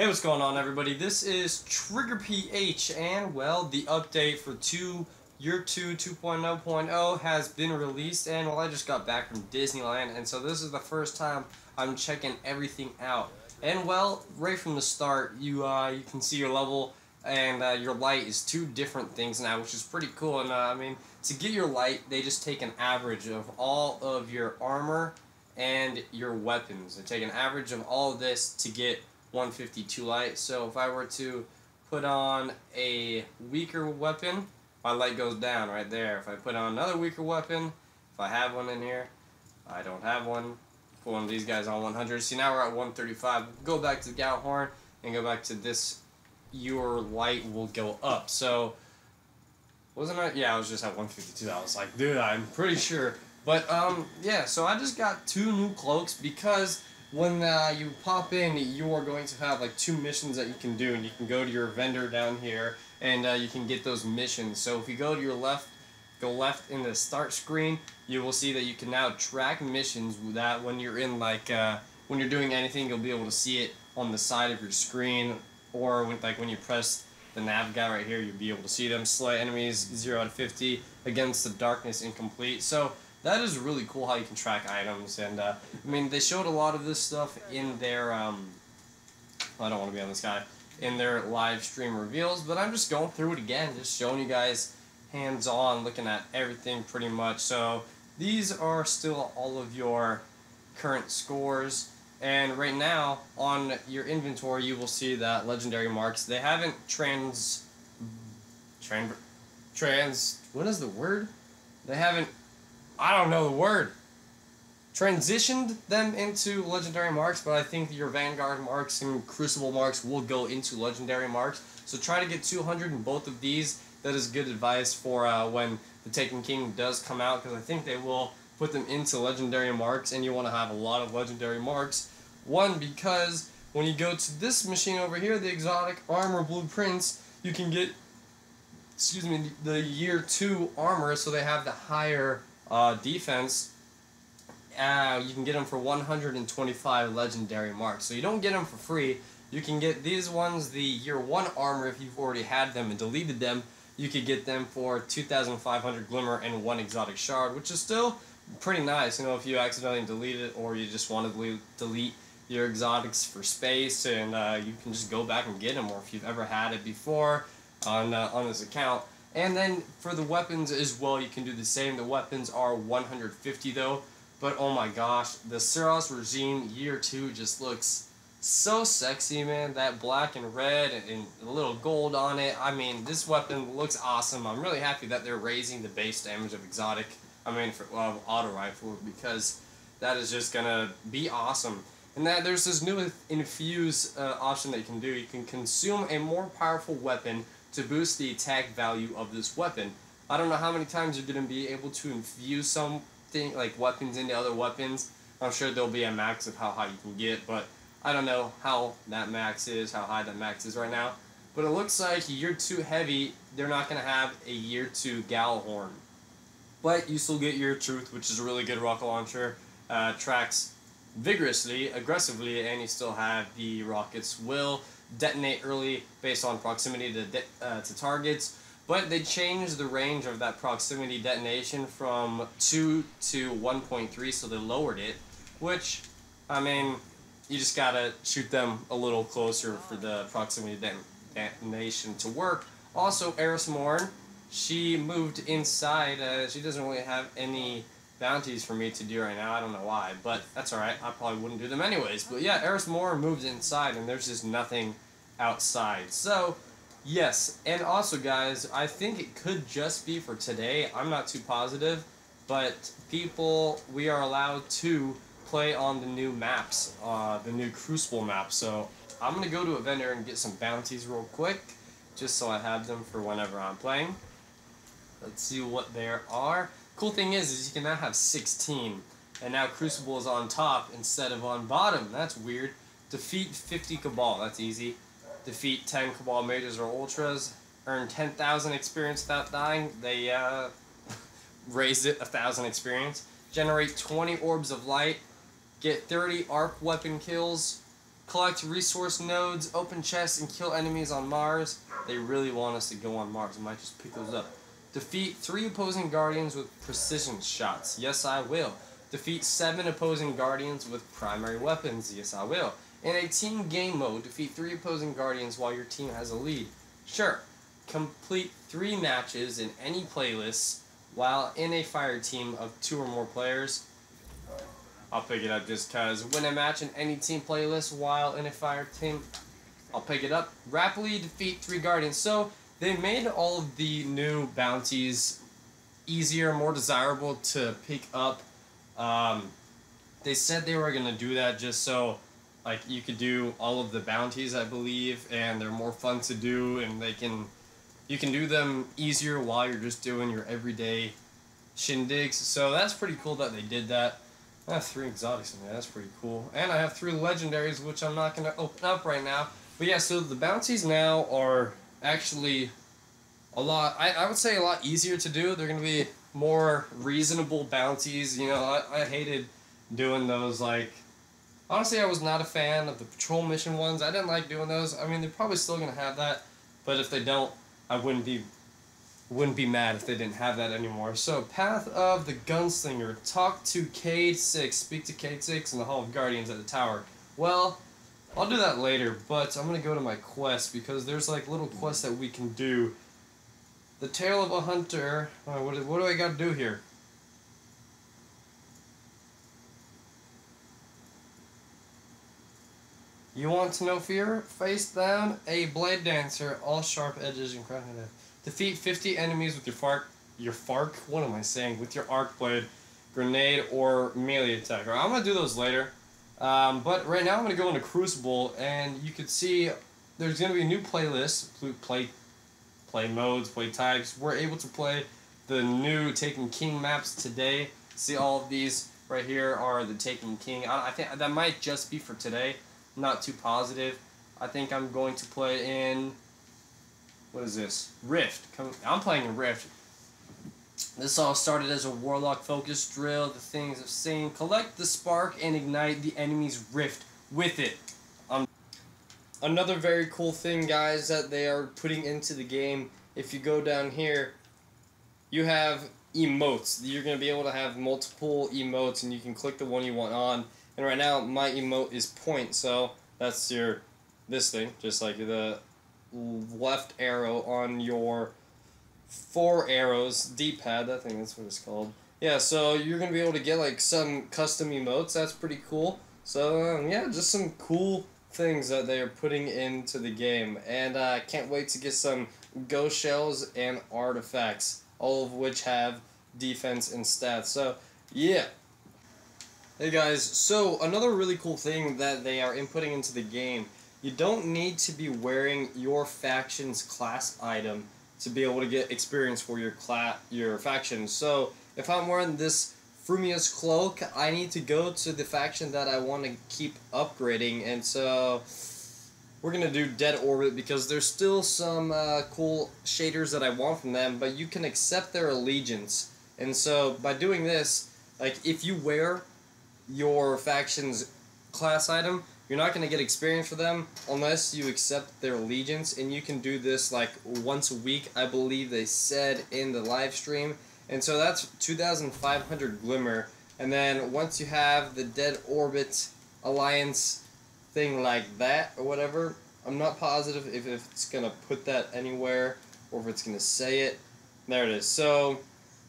Hey, what's going on, everybody? This is Trigger PH, and well, the update for Year 2 2.0.0 has been released, and well, I just got back from Disneyland, and so this is the first time I'm checking everything out. And well, right from the start, you can see your level and your light is two different things now, which is pretty cool. And I mean, to get your light, they just take an average of all of your armor and your weapons. They take an average of all of this to get 152 light. So if I were to put on a weaker weapon, my light goes down right there. If I put on another weaker weapon, if I have one in here, I don't have one. Put one of these guys on 100. See, now we're at 135. Go back to the Gallhorn and go back to this. Your light will go up. So wasn't I? Yeah, I was just at 152. I was like, dude, I'm pretty sure. But yeah. So I just got 2 new cloaks because when you pop in, you are going to have like 2 missions that you can do, and you can go to your vendor down here, and you can get those missions. So if you go to your left, go left in the start screen, you will see that you can now track missions. That when you're in like when you're doing anything, you'll be able to see it on the side of your screen, or when you press the nav guy right here, you'll be able to see them. Slay enemies 0 out of 50 against the darkness incomplete. So that is really cool how you can track items, and I mean, they showed a lot of this stuff in their I don't want to be on this guy, in their live stream reveals, but I'm just going through it again, just showing you guys hands-on, looking at everything pretty much. So these are still all of your current scores, and right now on your inventory you will see that legendary marks, they haven't what is the word? They haven't, I don't know the word, transitioned them into legendary marks, but I think your Vanguard marks and Crucible marks will go into legendary marks. So try to get 200 in both of these. That is good advice for when the Taken King does come out, because I think they will put them into legendary marks, and you want to have a lot of legendary marks. One, because when you go to this machine over here, the exotic armor blueprints, you can get, excuse me, the Year 2 armor, so they have the higher defense. You can get them for 125 legendary marks. So you don't get them for free. You can get these ones, the Year 1 armor, if you've already had them and deleted them. You could get them for 2,500 glimmer and 1 exotic shard, which is still pretty nice. You know, if you accidentally delete it, or you just want to delete your exotics for space, and you can just go back and get them, or if you've ever had it before on this account. And then for the weapons as well, you can do the same. The weapons are 150 though, but oh my gosh, the Suros Regime Year 2 just looks so sexy, man. That black and red and a little gold on it. I mean, this weapon looks awesome. I'm really happy that they're raising the base damage of exotic, for auto rifle, because that is just gonna be awesome. And that there's this new infuse option that you can do. You can consume a more powerful weapon to boost the attack value of this weapon. I don't know how many times you're going to be able to infuse something like weapons into other weapons. I'm sure there'll be a max of how high you can get, but I don't know how that max is, how high that max is right now. But it looks like Year 2 heavy, they're not going to have a Year 2 Gallhorn. But you still get Year Truth, which is a really good rocket launcher. Tracks vigorously, aggressively, and you still have the rockets will detonate early based on proximity to targets, but they changed the range of that proximity detonation from 2 to 1.3, so they lowered it, which, I mean, you just gotta shoot them a little closer for the proximity detonation to work. Also, Eris Morn, she moved inside. She doesn't really have any bounties for me to do right now. I don't know why, but that's alright. I probably wouldn't do them anyways. But yeah, Eris Morn moved inside, and there's just nothing outside. So yes, and also guys, I think it could just be for today. I'm not too positive, but we are allowed to play on the new maps, the new Crucible map. So I'm gonna go to a vendor and get some bounties real quick, just so I have them for whenever I'm playing. Let's see what there are. Cool thing is you can now have 16, and now Crucible is on top instead of on bottom. That's weird. Defeat 50 Cabal, that's easy. Defeat 10 Cabal Mages or Ultras. Earn 10,000 experience without dying. They raised it 1,000 experience. Generate 20 Orbs of Light. Get 30 Arc Weapon kills. Collect resource nodes, open chests, and kill enemies on Mars. They really want us to go on Mars. I might just pick those up. Defeat 3 opposing guardians with precision shots. Yes, I will. Defeat 7 opposing guardians with primary weapons. Yes, I will. In a team game mode, defeat 3 opposing guardians while your team has a lead. Sure. Complete 3 matches in any playlist while in a fire team of 2 or more players. I'll pick it up just because. Win a match in any team playlist while in a fire team. I'll pick it up. Rapidly defeat 3 guardians. So they made all of the new bounties easier, more desirable to pick up. They said they were going to do that just so like you could do all of the bounties, I believe, and they're more fun to do, and you can do them easier while you're just doing your everyday shindigs. So that's pretty cool that they did that. I have 3 exotics in there, that's pretty cool. And I have 3 legendaries, which I'm not going to open up right now. But yeah, so the bounties now are actually a lot, I would say a lot easier to do. They're going to be more reasonable bounties. You know, I hated doing those, like, honestly, I was not a fan of the patrol mission ones. I didn't like doing those. I mean, they're probably still going to have that, but if they don't, I wouldn't be mad if they didn't have that anymore. So, Path of the Gunslinger. Talk to cayde 6. Speak to cayde 6 in the Hall of Guardians at the tower. Well, I'll do that later, but I'm going to go to my quest because there's like little quests that we can do. The Tale of a Hunter. What do I got to do here? You want to know fear? Face down a blade dancer, all sharp edges and cracking it. Defeat 50 enemies with your fark? What am I saying? With your arc blade, grenade, or melee attack. I'm going to do those later. But right now I'm going to go into Crucible, and you can see there's going to be a new playlist, play modes, play types. We're able to play the new Taken King maps today. See, all of these right here are the Taken King. I think that might just be for today. Not too positive. I think I'm going to play in, what is this? Rift. I'm playing in Rift. This all started as a Warlock focus drill. The things I've seen. Collect the spark and ignite the enemy's rift with it. Another very cool thing, guys, that they are putting into the game. If you go down here, you have emotes. You're going to be able to have multiple emotes, and you can click the one you want on. And right now, my emote is point, so that's this thing, just like the left arrow on your 4 arrows D-pad. I think that's what it's called. Yeah, so you're gonna be able to get like some custom emotes. That's pretty cool. So yeah, just some cool things that they are putting into the game, and I can't wait to get some ghost shells and artifacts, all of which have defense and stats. So yeah. Hey guys, so another really cool thing that they are inputting into the game, you don't need to be wearing your faction's class item to be able to get experience for your faction. So if I'm wearing this Frumia's cloak, I need to go to the faction that I want to keep upgrading, and so we're going to do Dead Orbit because there's still some cool shaders that I want from them, but you can accept their allegiance. And so by doing this, like if you wear your faction's class item, you're not going to get experience for them unless you accept their allegiance, and you can do this like once a week, I believe they said in the live stream. And so that's 2,500 Glimmer, and then once you have the Dead Orbit Alliance thing like that or whatever, I'm not positive if it's going to put that anywhere or if it's going to say it. There it is. So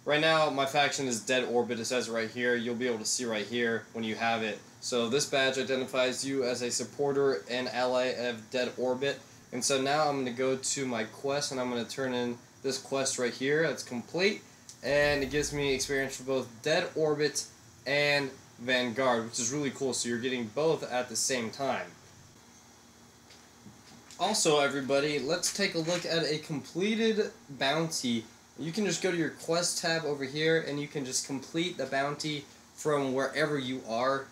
right now, my faction is Dead Orbit. It says right here. You'll be able to see right here when you have it. So this badge identifies you as a supporter and ally of Dead Orbit. And so now I'm going to go to my quest, and I'm going to turn in this quest right here. It's complete, and it gives me experience for both Dead Orbit and Vanguard, which is really cool. So you're getting both at the same time. Also, everybody, let's take a look at a completed bounty. You can just go to your quest tab over here, and you can just complete the bounty from wherever you are,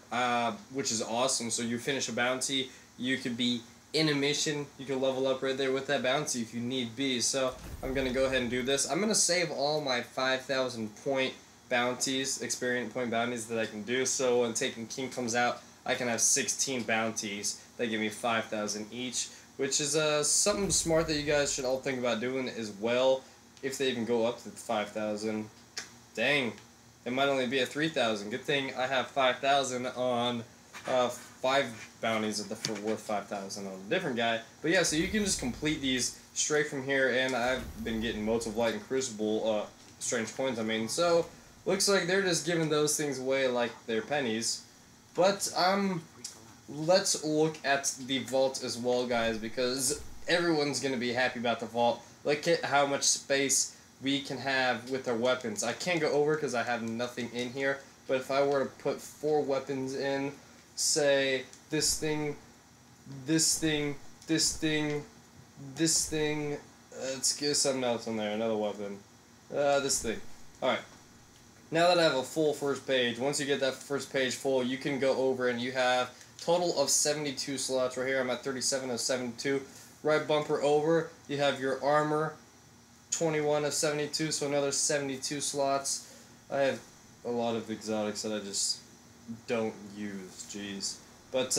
which is awesome. So you finish a bounty, you could be in a mission, you can level up right there with that bounty if you need be. So I'm going to go ahead and do this. I'm going to save all my 5,000 point bounties, experience point bounties that I can do, so when Taken King comes out, I can have 16 bounties They give me 5,000 each, which is something smart that you guys should all think about doing as well. If they even go up to 5,000, dang, it might only be at 3,000. Good thing I have 5,000 on 5 bounties worth 5,000 on a different guy. But yeah, so you can just complete these straight from here, and I've been getting Motes of Light and Crucible strange coins. I mean, so looks like they're just giving those things away like they're pennies. But let's look at the vault as well, guys, because everyone's gonna be happy about the vault. Look at how much space we can have with our weapons. I can't go over because I have nothing in here, but if I were to put 4 weapons in, say this thing, this thing, this thing, this thing, let's get something else on there, another weapon, this thing. Alright, now that I have a full first page, once you get that first page full, you can go over and you have total of 72 slots right here. I'm at 37 of 72. Right bumper over, you have your armor, 21 of 72, so another 72 slots. I have a lot of exotics that I just don't use, jeez. But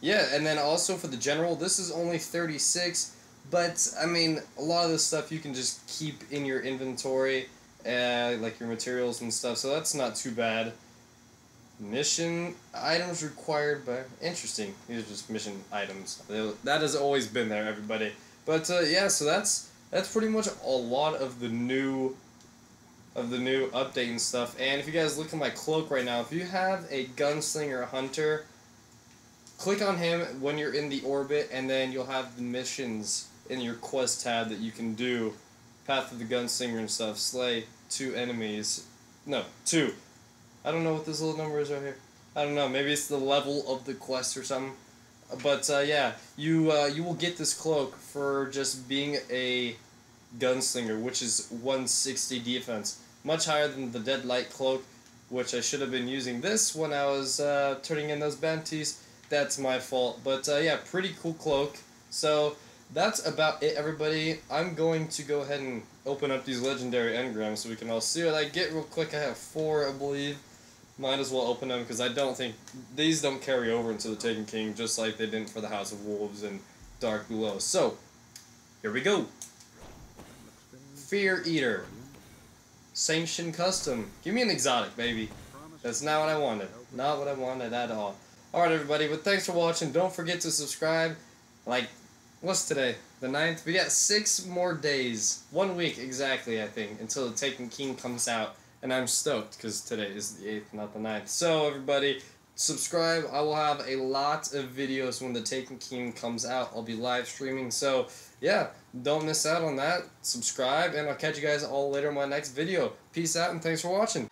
yeah, and then also for the general, this is only 36, but I mean, a lot of this stuff you can just keep in your inventory, like your materials and stuff, so that's not too bad. Mission items required by... Interesting. These are just mission items. That has always been there, everybody. But yeah, so that's pretty much a lot of the new update and stuff. And if you guys look at my cloak right now, if you have a gunslinger hunter, click on him when you're in the orbit, and then you'll have the missions in your quest tab that you can do. Path of the Gunslinger and stuff. Slay 2 enemies. No, 2. I don't know what this little number is right here. I don't know. Maybe it's the level of the quest or something. But yeah, you will get this cloak for just being a gunslinger, which is 160 defense, much higher than the Deadlight cloak, which I should have been using this when I was turning in those bounties. That's my fault. But yeah, pretty cool cloak. So that's about it, everybody. I'm going to go ahead and open up these legendary engrams so we can all see what I get real quick. I have 4, I believe. Might as well open them because I don't think these don't carry over into the Taken King, just like they didn't for the House of Wolves and Dark Below. So here we go. Fear Eater, Sanction Custom. Give me an exotic, baby. That's not what I wanted. Not what I wanted at all. Alright, everybody, but thanks for watching. Don't forget to subscribe. Like, what's today? The 9th? We got 6 more days. 1 week exactly, I think, until the Taken King comes out. And I'm stoked because today is the 8th, not the 9th. So, everybody, subscribe. I will have a lot of videos when the Taken King comes out. I'll be live streaming. So, yeah, don't miss out on that. Subscribe, and I'll catch you guys all later in my next video. Peace out, and thanks for watching.